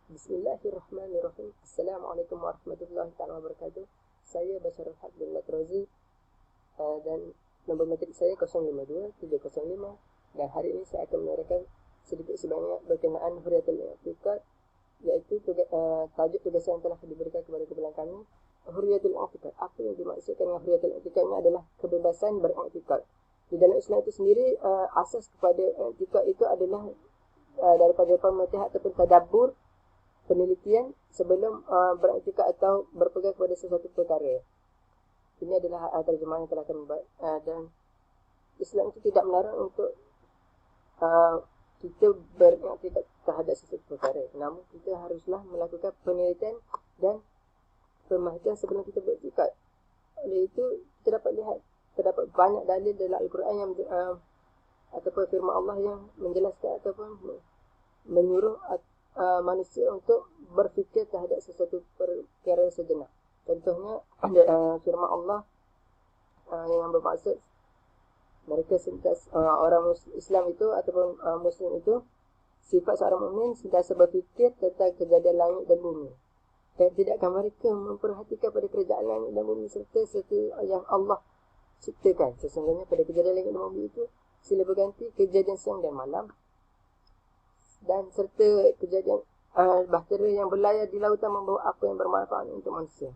Bismillahirrahmanirrahim. Assalamualaikum warahmatullahi wabarakatuh. Saya Basharul Haq bin Matrozi dan nombor matrik saya 052-305, dan hari ini saya akan menyerahkan sedikit sebanyak berkenaan hurriyatul i'tiqad, iaitu tajuk tugasan yang telah diberikan kepada kumpulan kami. Hurriyatul i'tiqad, apa yang dimaksudkan dengan hurriyatul i'tiqad ini adalah kebebasan beriktikad. Di dalam Islam itu sendiri, asas kepada i'tiqad itu adalah daripada pemerhatian ataupun tadabbur, penelitian sebelum beriktikad atau berpegang kepada sesuatu perkara. Ini adalah terjemahan yang telah kami buat, dan Islam itu tidak melarang untuk kita beriktikad terhadap sesuatu perkara. Namun kita haruslah melakukan penelitian dan pemerhatian sebelum kita beriktikad. Oleh itu kita dapat lihat, terdapat banyak dalil dalam Al-Quran yang ataupun firman Allah yang menjelaskan ataupun menyuruh manusia untuk berfikir terhadap sesuatu perkara sejenak. Contohnya firman Allah yang bermaksud mereka sentiasa orang Islam itu ataupun Muslim itu, sifat seorang mukmin sentiasa berfikir tentang kejadian langit dan bumi, dan tidakkah mereka memperhatikan pada kerajaan langit dan bumi serta yang Allah ciptakan. Sesungguhnya pada kejadian langit dan bumi itu silih berganti kejadian siang dan malam, dan serta kejadian bahtera yang berlayar di lautan membawa apa yang bermanfaat untuk manusia.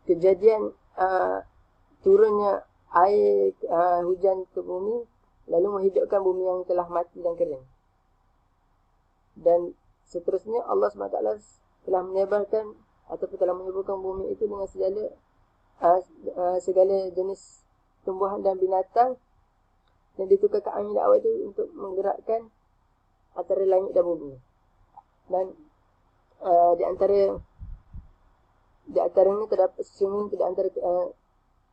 Kejadian turunnya air hujan ke bumi, lalu menghidupkan bumi yang telah mati dan kering. Dan seterusnya Allah SWT telah menyebarkan ataupun telah menyuburkan bumi itu dengan segala jenis tumbuhan dan binatang, dan ditukarkan angin dan awan itu untuk menggerakkan antara langit dan bumi. Dan di antaranya terdapat sesungguhnya di antara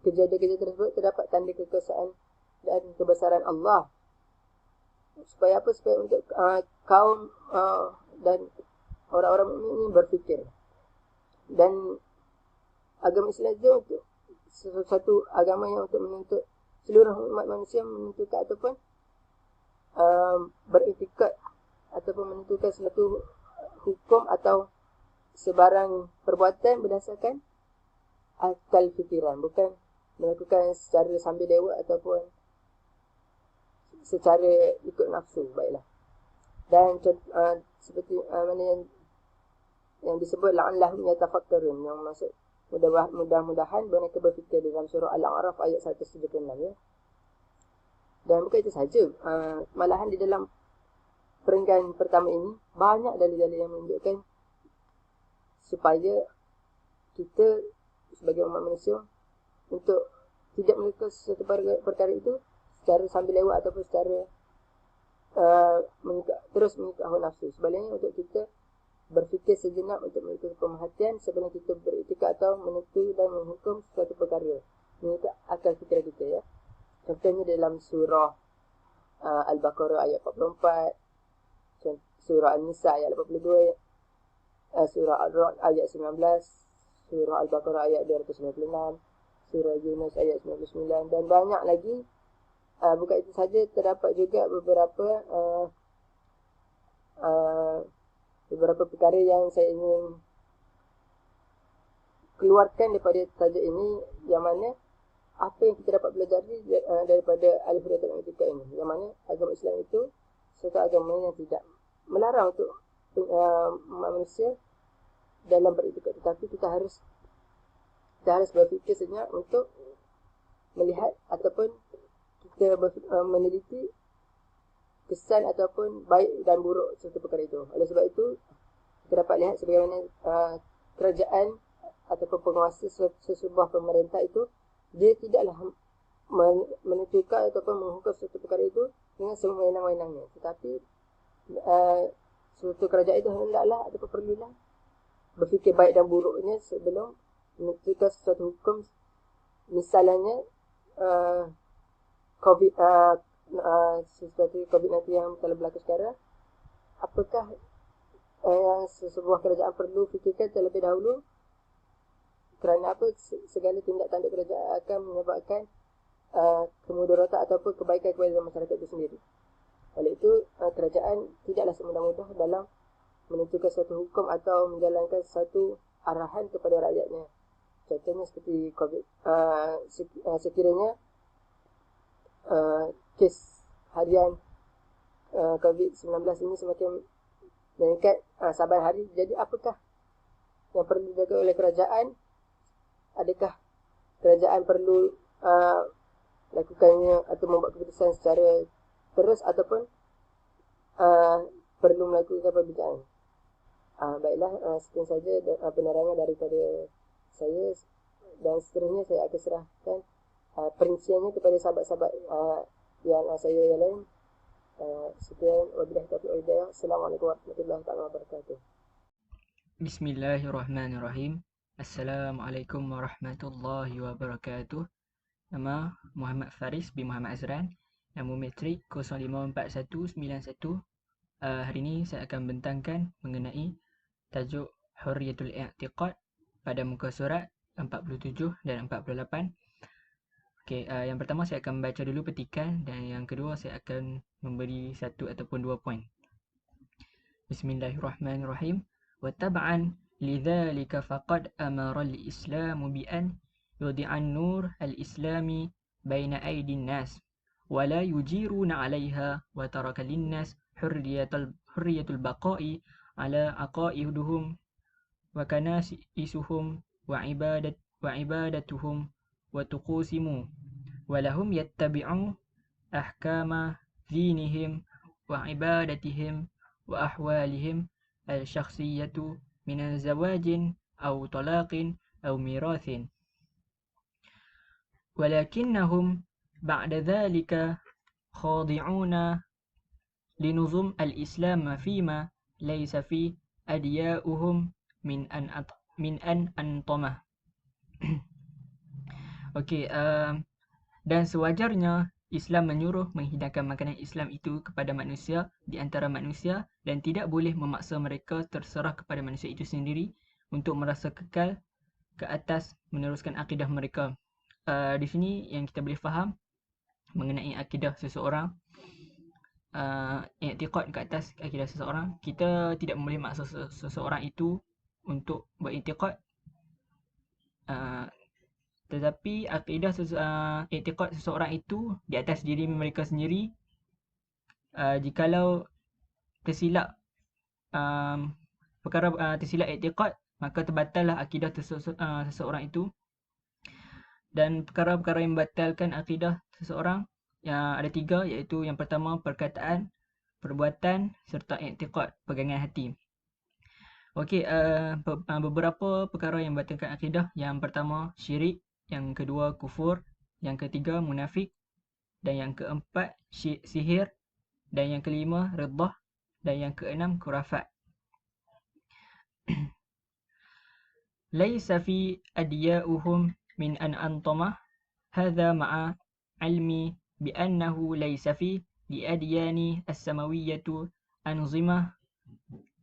kejadian-kejadian tersebut terdapat tanda kekuasaan dan kebesaran Allah. Supaya apa? Supaya untuk kaum dan orang-orang mukmin ini berfikir. Dan agama Islam itu untuk satu agama yang untuk menuntut seluruh umat manusia menentukan ataupun beriktikad ataupun menentukan suatu hukum atau sebarang perbuatan berdasarkan akal fikiran, bukan melakukan secara sambil lewat ataupun secara ikut nafsu. Baiklah. Dan seperti mana yang disebut la'allahum yatafakkarun, yang maksud mudah-mudahan mereka berfikir, dalam surah Al-A'raf ayat 176, ya. Dan bukan itu saja, malahan di dalam perenggan pertama ini banyak dalil-dalil yang menunjukkan supaya kita sebagai umat manusia untuk tidak melakukan sesuatu perkara itu secara sambil lewat ataupun secara terus mengikut hawa nafsu. Sebaliknya untuk kita berfikir sejenak untuk melakukan pemerhatian sebelum kita beriktikad atau menentu dan menghukum suatu perkara mengikut akal fikiran kita, ya. Contohnya dalam surah Al-Baqarah ayat 44, surah An-Nisa ayat 82, surah Al-Ra'd ayat 19, surah Al-Baqarah ayat 296, surah Yunus ayat 99, dan banyak lagi. Bukan itu saja, terdapat juga beberapa perkara yang saya ingin keluarkan daripada tajuk ini, yang mana apa yang kita dapat belajar daripada al-hurriyatul i'tiqad ini, yang mana agama Islam itu suatu agama yang tidak melarang untuk manusia dalam beriktikad, tetapi kita harus berfikir sejenak untuk melihat ataupun kita meneliti kesan ataupun baik dan buruk suatu perkara itu. Oleh sebab itu kita dapat lihat sebagaimana kerajaan ataupun penguasa sesebuah pemerintah itu, dia tidaklah menentukan ataupun menghukum suatu perkara itu dengan sewenang-wenangnya, tetapi suatu kerajaan itu hendaklah ataupun perlulah berfikir baik dan buruknya sebelum menentukan sesuatu hukum. Misalnya sesuatu COVID-19 yang telah berlaku sekarang, apakah yang sebuah kerajaan perlu fikirkan terlebih dahulu? Kerana apa? Segala tindak tanduk kerajaan akan menyebabkan kemudaratan ataupun kebaikan kepada masyarakat itu sendiri. Oleh itu kerajaan tidaklah semudah-mudah dalam menentukan suatu hukum atau menjalankan satu arahan kepada rakyatnya. Contohnya seperti COVID, sekiranya kes harian COVID-19 ini semakin meningkat saban hari, jadi apakah yang perlu dilakukan oleh kerajaan? Adakah kerajaan perlu lakukannya atau membuat keputusan secara terus ataupun perlu melakukan perbincangan? Baiklah, sekian saja penerangan daripada saya, dan seterusnya saya akan serahkan perinciannya kepada sahabat-sahabat yang lain. Sekian, wabillahi taufiq wal hidayah. Assalamualaikum warahmatullahi wabarakatuh. Bismillahirrahmanirrahim. Assalamualaikum warahmatullahi wabarakatuh. Nama Muhammad Faris bin Muhammad Azran. Nombor metrik 054191. Hari ini saya akan bentangkan mengenai tajuk Hurriyatul I'tiqad pada muka surat 47 dan 48. Okey, yang pertama saya akan baca dulu petikan, dan yang kedua saya akan memberi satu ataupun dua poin. Bismillahirrahmanirrahim. وتبعا لذلك فقد أمر الإسلام بأن يضع النور الإسلامي بين أيدي الناس ولا يجيرون عليها، وترك للناس حرية البقاء على عقائدهم وكنائسهم وعبادتهم وطقوسهم، ولهم يتبعون أحكام دينهم وعبادتهم وأحوالهم الشخصية من زواج أو طلاق أو ميراث، ولكنهم بعد ذلك خاضعون لنظم الإسلام فيما ليس في أدياؤهم من أن أنطمه. Okey, dan sewajarnya Islam menyuruh menghidangkan makanan Islam itu kepada manusia di antara manusia, dan tidak boleh memaksa mereka terserah kepada manusia itu sendiri untuk merasa kekal ke atas meneruskan akidah mereka. Di sini yang kita boleh faham mengenai akidah seseorang, i'tiqad ke atas akidah seseorang. Kita tidak boleh maksa seseorang itu untuk beriktikad, tetapi akidah i'tiqad seseorang itu di atas diri mereka sendiri. Jikalau tersilap perkara tersilap i'tiqad, maka terbatallah akidah seseorang itu. Dan perkara-perkara yang membatalkan akidah seseorang yang ada tiga, iaitu yang pertama perkataan, perbuatan serta i'tiqad, pegangan hati. Okey, beberapa perkara yang membatalkan akidah. Yang pertama syirik, yang kedua kufur, yang ketiga munafik, dan yang keempat sihir, dan yang kelima riddah, dan yang keenam khurafat. Laisa fi adya'uhum min an antamah hadha ma'a ilmi bi annahu laisa fi di adyani as-samawiyyatu anzimah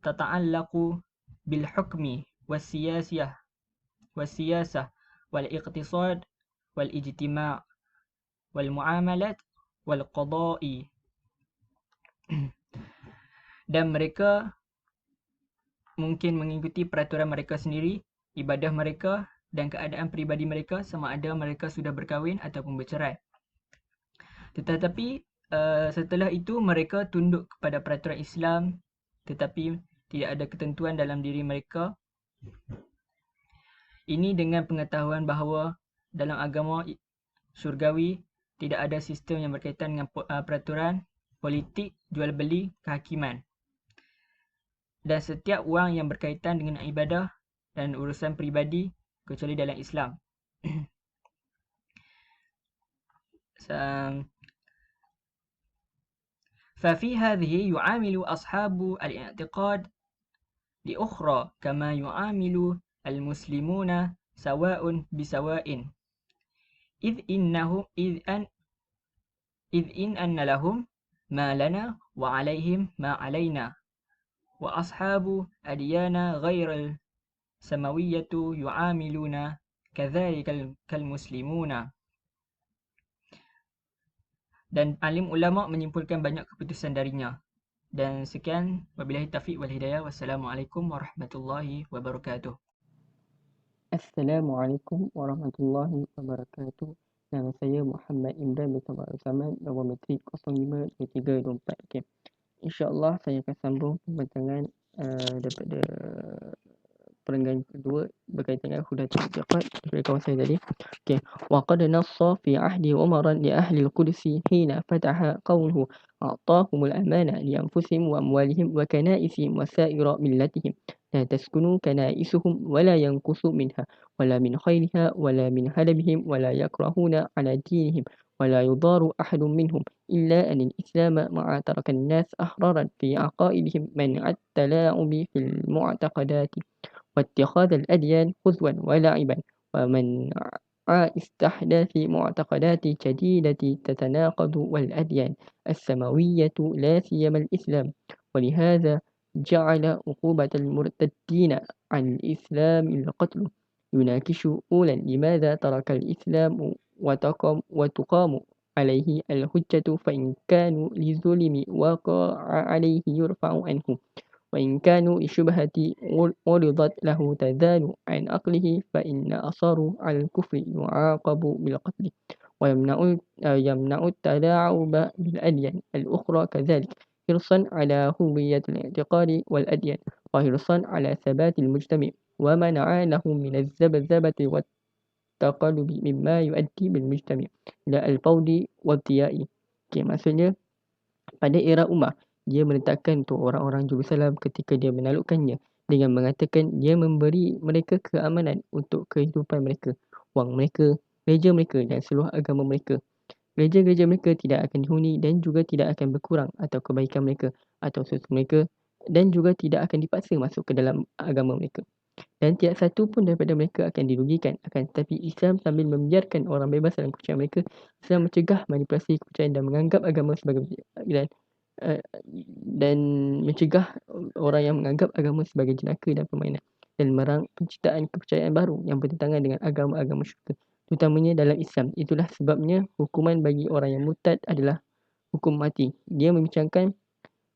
tata'allaqu bil hukmi was siyasah wal iqtisad wal ijtima' wal muamalat wal qada'i. Dan mereka mungkin mengikuti peraturan mereka sendiri, ibadah mereka dan keadaan peribadi mereka, sama ada mereka sudah berkahwin ataupun bercerai. Tetapi setelah itu mereka tunduk kepada peraturan Islam, tetapi tidak ada ketentuan dalam diri mereka. Ini dengan pengetahuan bahawa dalam agama syurgawi tidak ada sistem yang berkaitan dengan peraturan politik, jual beli, kehakiman. Dan setiap wang yang berkaitan dengan ibadah dan urusan peribadi kecuali dalam Islam. ففي هذه يعامل أصحاب الاعتقاد لأخرى كما يعامل المسلمون سواء بسواء، إذ إن أن لهم ما لنا وعليهم ما علينا، وأصحاب أديان غير السماوية يعاملون كذلك كالمسلمون. Dan alim ulama menyimpulkan banyak keputusan darinya. Dan sekian, wabillahi taufiq wal hidayah. Wassalamualaikum warahmatullahi wabarakatuh. Assalamualaikum warahmatullahi wabarakatuh. Nama saya Muhammad Imran bin Tabar Zaman, nombor metrik 052324. Okay. InsyaAllah saya akan sambung pembentangan daripada perenggan kedua berkaitan dengan hudatul i'tiqad daripada kawan saya tadi. Okey. Wa qad nassa fi ahdi Umar li ahli al-Quds hina fataha qawluhu a'tahumul amana li anfusihim wa amwalihim wa kanaisihim wa sa'ira millatihim la taskunu kanaisuhum wa la yanqusu minha wa la min khairiha wa la min hadabihim wa la yakrahuna ala dinihim wa la yudaru ahadun minhum إلا أن الإسلام مع ترك الناس أحرارا في عقائدهم منع التلاعب في المعتقدات واتخاذ الأديان هزوا ولعبا ومنع استحداث معتقدات جديدة تتناقض والأديان السماوية لا سيما الإسلام ولهذا جعل عقوبة المرتدين عن الإسلام القتل يناقش أولا لماذا ترك الإسلام وتقام عليه الحجة فإن كانوا للظلم وقع عليه يرفع عنه وإن كانوا لشبهة عرضت له تزال عن عقله فإن أصروا على الكفر يعاقب بالقتل ويمنع التلاعب بالأديان الأخرى كذلك حرصا على هوية الاعتقاد والأديان وحرصا على ثبات المجتمع ومنع لهم من الذبذبة والتقلب مما يؤدي بالمجتمع إلى الفوضى والضياء. Maksudnya pada era Umar, dia meletakkan untuk orang-orang Jerusalem ketika dia menaklukkannya dengan mengatakan dia memberi mereka keamanan untuk kehidupan mereka, wang mereka, gereja mereka dan seluruh agama mereka. Gereja-gereja mereka tidak akan dihuni dan juga tidak akan berkurang atau kebaikan mereka atau susu mereka dan juga tidak akan dipaksa masuk ke dalam agama mereka. Dan tiada satu pun daripada mereka akan dirugikan. Akan tetapi Islam sambil membiarkan orang bebas dalam kepercayaan mereka, Islam mencegah manipulasi kepercayaan dan menganggap agama sebagai dan mencegah orang yang menganggap agama sebagai jenaka dan permainan dan melarang penciptaan kepercayaan baru yang bertentangan dengan agama-agama syurga, terutamanya dalam Islam. Itulah sebabnya hukuman bagi orang yang murtad adalah hukum mati. Dia membincangkan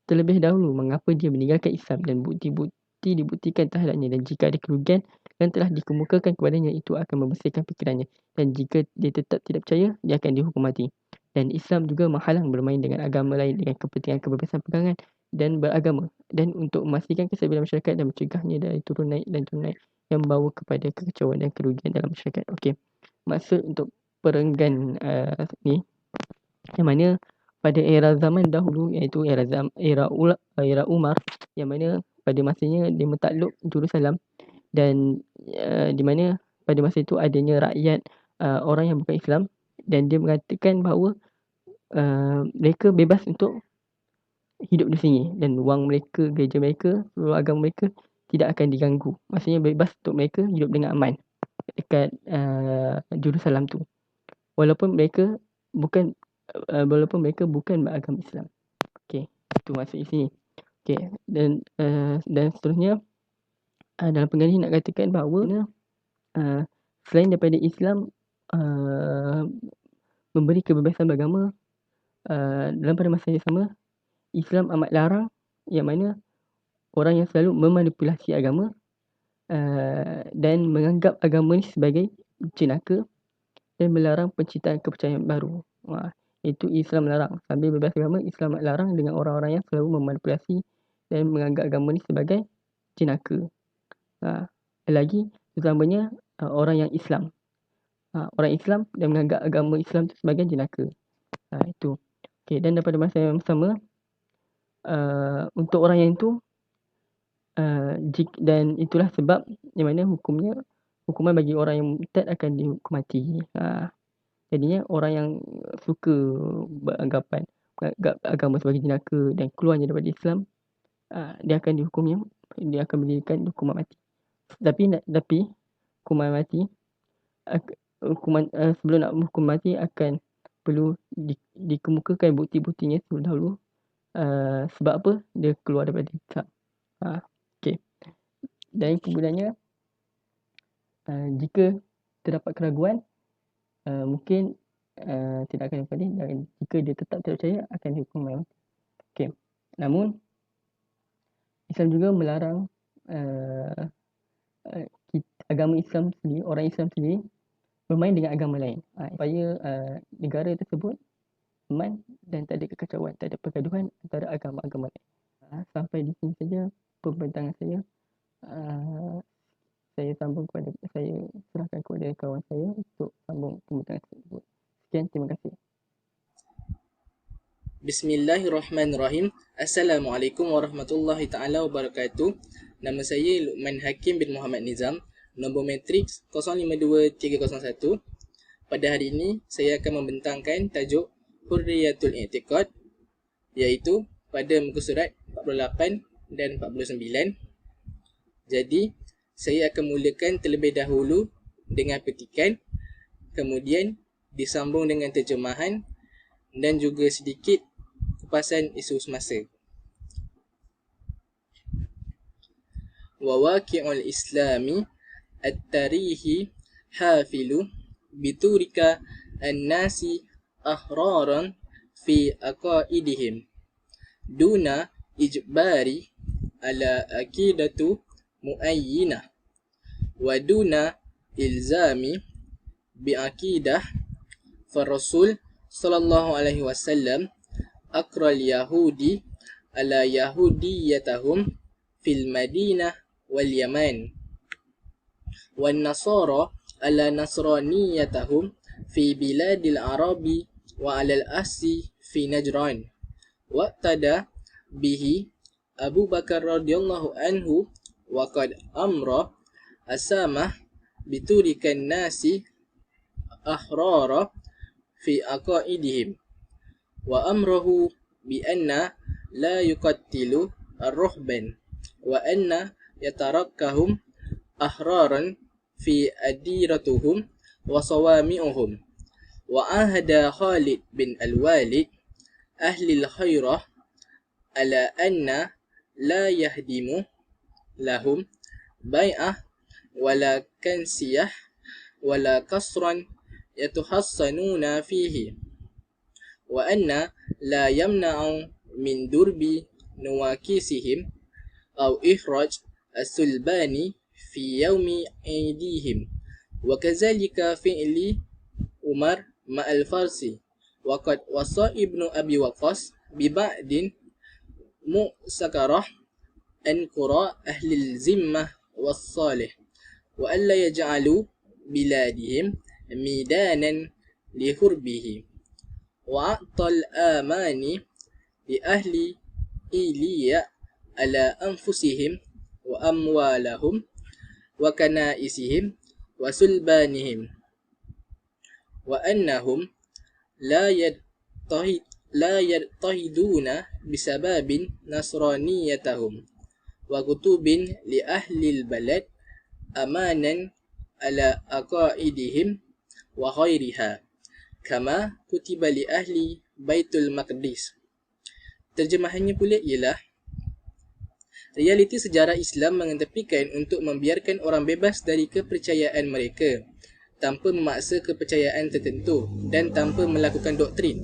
terlebih dahulu mengapa dia meninggalkan Islam dan bukti dibuktikan terhadapnya, dan jika ada kerugian yang telah dikemukakan kepadanya itu akan membersihkan fikirannya, dan jika dia tetap tidak percaya dia akan dihukum mati. Dan Islam juga menghalang bermain dengan agama lain dengan kepentingan kebebasan pegangan dan beragama, dan untuk memastikan kestabilan masyarakat dan mencegahnya dari turun naik yang membawa kepada kekacauan dan kerugian dalam masyarakat. Okey. Maksud untuk perenggan ni yang mana pada era zaman dahulu, iaitu era Umar, yang mana pada masanya dia mentakluk Jerusalem, dan di mana pada masa itu adanya rakyat orang yang bukan Islam, dan dia mengatakan bahawa mereka bebas untuk hidup di sini dan wang mereka, gereja mereka, seluruh agama mereka tidak akan diganggu. Maksudnya bebas untuk mereka hidup dengan aman dekat Jerusalem tu, walaupun mereka bukan beragama Islam. Okey, itu maksud di sini. Okey, dan seterusnya dalam perenggan ini nak katakan bahawa selain daripada Islam memberi kebebasan beragama, dalam pada masa yang sama Islam amat larang yang mana orang yang selalu memanipulasi agama dan menganggap agama ni sebagai jenaka dan melarang penciptaan kepercayaan baru. Itu Islam larang. Sambil bebas agama, Islam larang dengan orang-orang yang selalu memanipulasi dan menganggap agama ni sebagai jenaka. Lagi terutamanya orang yang Islam. Orang Islam dan menganggap agama Islam tu sebagai jenaka. Itu. Okay, dan daripada masa yang sama, untuk orang yang itu, dan itulah sebab yang mana hukuman bagi orang yang murtad akan dihukum mati. Jadinya orang yang suka menganggap agama sebagai jenaka dan keluarnya daripada Islam, dia akan diberikan hukuman mati. Tapi hukuman mati, sebelum nak hukum mati akan perlu dikemukakan bukti-buktinya terlebih dahulu. Sebab apa dia keluar daripada Islam. Okay. Dan kemudiannya, jika terdapat keraguan, mungkin tidak akan dihukum mati, dan jika dia tetap tidak percaya akan dihukum mati. Okay. Namun Islam juga melarang agama Islam sendiri, orang Islam sendiri bermain dengan agama lain, supaya negara tersebut aman dan tak ada kekacauan, tak ada pergaduhan antara agama-agama lain. Sampai di sini saja pembentangan saya. Saya serahkan kepada kawan saya untuk sambung pembentangan tersebut. Sekian, terima kasih. Bismillahirrahmanirrahim. Assalamualaikum warahmatullahi taala wabarakatuh. Nama saya Luqman Hakim bin Muhammad Nizam, nombor matriks 052301. Pada hari ini saya akan membentangkan tajuk Hurriyatul I'tiqad, iaitu pada muka surat 48 dan 49. Jadi saya akan mulakan terlebih dahulu dengan petikan, kemudian disambung dengan terjemahan dan juga sedikit kupasan isu semasa. Wa waqi'ul islami at-tarihi hafilu biturika an-nasi ahraran fi aqaidihim duna ijbari ala aqidatu muayyinah wa duna ilzami bi aqidah Rasul sallallahu alaihi wasallam akral yahudi ala yahudiyatahum fil madinah wal yaman wan nasara ala nasraniyatahum fi biladil arabi wa ala al-asi fi najran waqtada bihi Abu Bakar radhiyallahu anhu wa qad amra asamah biturikan nasi ahrara fi aqaidihim wa amruhu bi anna la yuqattilu ar-ruhban wa anna yatarakkahum ahraran fi adiratuhum wa sawami'uhum wa ahada Khalid bin al-Walid ahli al-khairah ala anna la yahdimu lahum bai'ah wala kansiyah wala kasran yatuhassanuna fihi wa anna la yamna'u min durbi nuwakisihim aw ikhraj as-sulbani fi yawmi aidihim wa kazalika fi'li Umar ma'al Farsi wa qad wasa Ibnu Abi Waqqas bi ba'din mu'sakarah an qura ahli al-zimmah was-salih wa alla yaj'alu biladihim midanan li hurbihi wa a'tal amani li ahli iliya ala anfusihim wa amwalahum wa kanaisihim wa sulbanihim wa annahum la yadtahiduna bisababin nasraniyatahum wa kutubin li ahli al-balad amanan ala aqaidihim wa ghairiha kama kutiba li ahli Baitul Maqdis. Terjemahannya pula ialah, realiti sejarah Islam mengetepikan untuk membiarkan orang bebas dari kepercayaan mereka tanpa memaksa kepercayaan tertentu dan tanpa melakukan doktrin.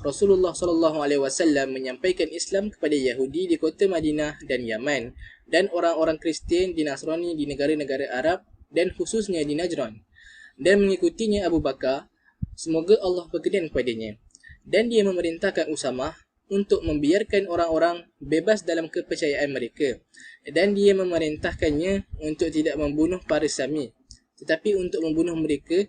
Rasulullah SAW menyampaikan Islam kepada Yahudi di kota Madinah dan Yaman dan orang-orang Kristian di Nasrani di negara-negara Arab dan khususnya di Najran, dan mengikutinya Abu Bakar, semoga Allah berkenan kepadanya, dan dia memerintahkan Usamah untuk membiarkan orang-orang bebas dalam kepercayaan mereka, dan dia memerintahkannya untuk tidak membunuh para Sami, tetapi untuk membunuh mereka.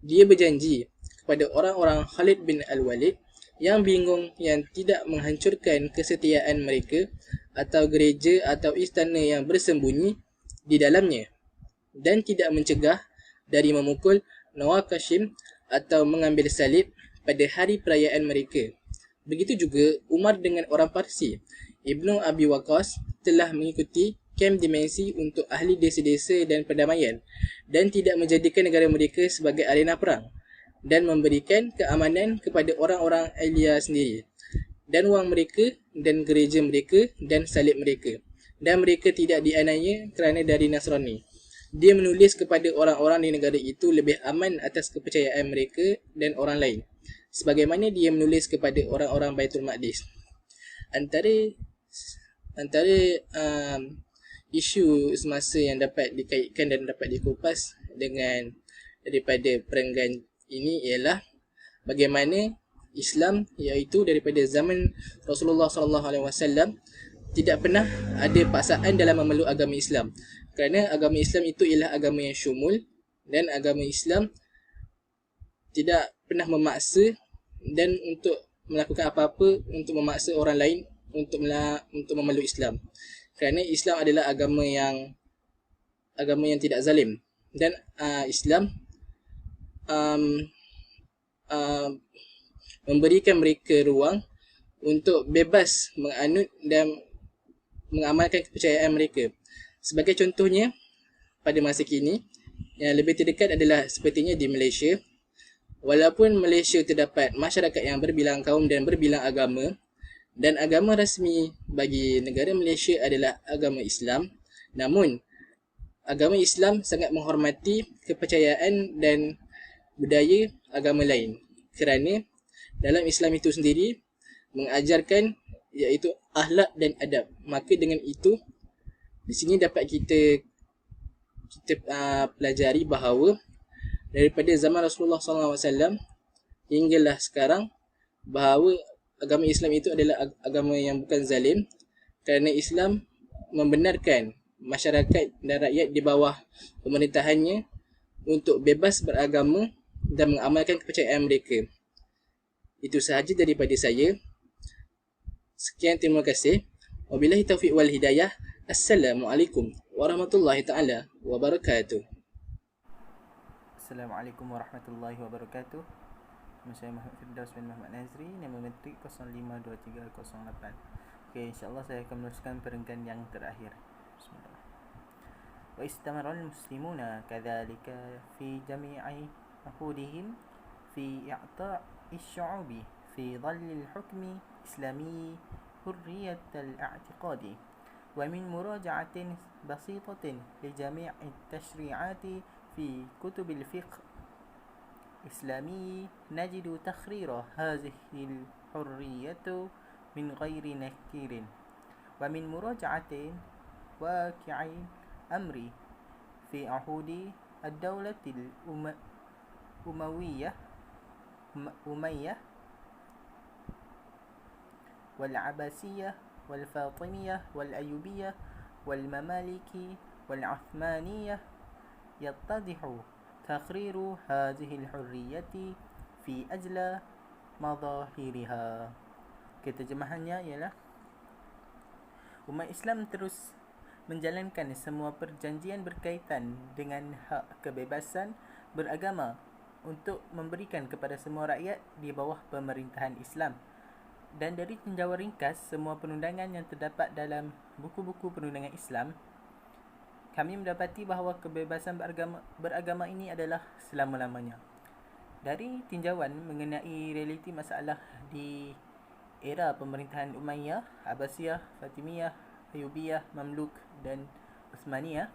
Dia berjanji kepada orang-orang Khalid bin al-Walid yang bingung yang tidak menghancurkan kesetiaan mereka atau gereja atau istana yang bersembunyi di dalamnya, dan tidak mencegah dari memukul Nawakashim atau mengambil salib pada hari perayaan mereka. Begitu juga Umar dengan orang Parsi. Ibnu Abi Waqqas telah mengikuti kem dimensi untuk ahli desa-desa dan perdamaian dan tidak menjadikan negara mereka sebagai arena perang, dan memberikan keamanan kepada orang-orang Ahliya sendiri dan wang mereka dan gereja mereka dan salib mereka, dan mereka tidak dianiaya kerana dari Nasrani. Dia menulis kepada orang-orang di negara itu lebih aman atas kepercayaan mereka dan orang lain, sebagaimana dia menulis kepada orang-orang Baitul Maqdis. Antara antara isu semasa yang dapat dikaitkan dan dapat dikupas dengan daripada perenggan ini ialah bagaimana Islam, iaitu daripada zaman Rasulullah SAW, tidak pernah ada paksaan dalam memeluk agama Islam. Kerana agama Islam itu ialah agama yang syumul, dan agama Islam tidak pernah memaksa dan untuk melakukan apa-apa untuk memaksa orang lain untuk memeluk Islam. Kerana Islam adalah agama yang tidak zalim, dan Islam memberikan mereka ruang untuk bebas menganut dan mengamalkan kepercayaan mereka. Sebagai contohnya, pada masa kini, yang lebih terdekat adalah sepertinya di Malaysia. Walaupun Malaysia terdapat masyarakat yang berbilang kaum dan berbilang agama, dan agama rasmi bagi negara Malaysia adalah agama Islam, namun agama Islam sangat menghormati kepercayaan dan budaya agama lain. Kerana dalam Islam itu sendiri mengajarkan iaitu akhlak dan adab. Maka dengan itu, di sini dapat kita pelajari bahawa daripada zaman Rasulullah SAW hinggalah sekarang, bahawa agama Islam itu adalah agama yang bukan zalim, kerana Islam membenarkan masyarakat dan rakyat di bawah pemerintahannya untuk bebas beragama dan mengamalkan kepercayaan mereka. Itu sahaja daripada saya. Sekian, terima kasih. Wabillahi taufiq wal hidayah. Assalamualaikum warahmatullahi taala wabarakatuh. Assalamualaikum warahmatullahi wabarakatuh. Nama saya Muhammad Firdaus bin Muhammad Nazri, nama metrik 052308. Okey, insya-Allah saya akan meneruskan perenggan yang terakhir. Bismillah. Wa istamara al-muslimuna kadzalika fi jami'i ahudihim fi i'ta'i asy-syu'ubi fi dhall al-hukmi islami hurriyat al-i'tiqadi wa min muraja'atin basitatin li jami'i at-tashri'ati في كتب الفقه الإسلامي نجد تخرير هذه الحرية من غير نكير ومن مراجعة واقع الأمر في عهود الدولة الأموية والعباسية والفاطمية والأيوبية والمماليك والعثمانية يتضح تقرير هذه الحرية في أجل مظاهرها. Terjemahannya ialah umat Islam terus menjalankan semua perjanjian berkaitan dengan hak kebebasan beragama untuk memberikan kepada semua rakyat di bawah pemerintahan Islam. Dan dari tinjauan ringkas semua perundangan yang terdapat dalam buku-buku perundangan Islam, kami mendapati bahawa kebebasan beragama ini adalah selama-lamanya. Dari tinjauan mengenai realiti masalah di era pemerintahan Umayyah, Abbasiyah, Fatimiyah, Ayyubiyah, Mamluk dan Uthmaniyah,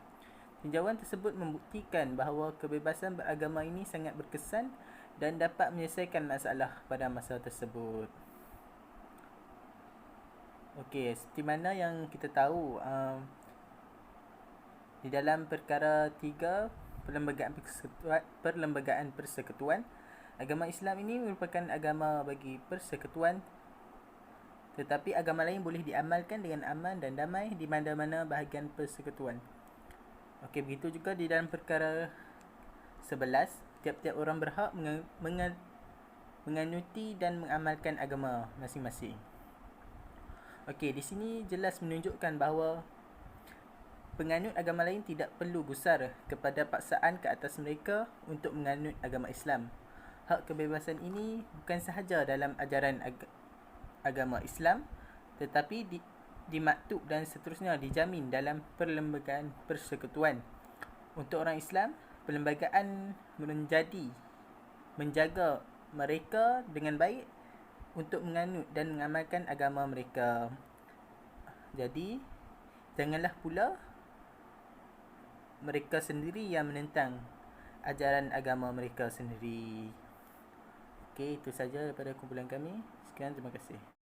tinjauan tersebut membuktikan bahawa kebebasan beragama ini sangat berkesan dan dapat menyelesaikan masalah pada masa tersebut. Okey, seperti mana yang kita tahu, di dalam perkara 3 perlembagaan persekutuan, agama Islam ini merupakan agama bagi persekutuan, tetapi agama lain boleh diamalkan dengan aman dan damai di mana-mana bahagian persekutuan. Okey, begitu juga di dalam perkara 11, tiap-tiap orang berhak menganuti dan mengamalkan agama masing-masing. Okey, di sini jelas menunjukkan bahawa penganut agama lain tidak perlu gusar kepada paksaan ke atas mereka untuk menganut agama Islam. Hak kebebasan ini bukan sahaja dalam ajaran agama Islam, tetapi dimaktub dan seterusnya dijamin dalam perlembagaan persekutuan. Untuk orang Islam, perlembagaan menjaga mereka dengan baik untuk menganut dan mengamalkan agama mereka. Jadi, janganlah pula mereka sendiri yang menentang ajaran agama mereka sendiri. Okey, itu saja daripada kumpulan kami. Sekian, terima kasih.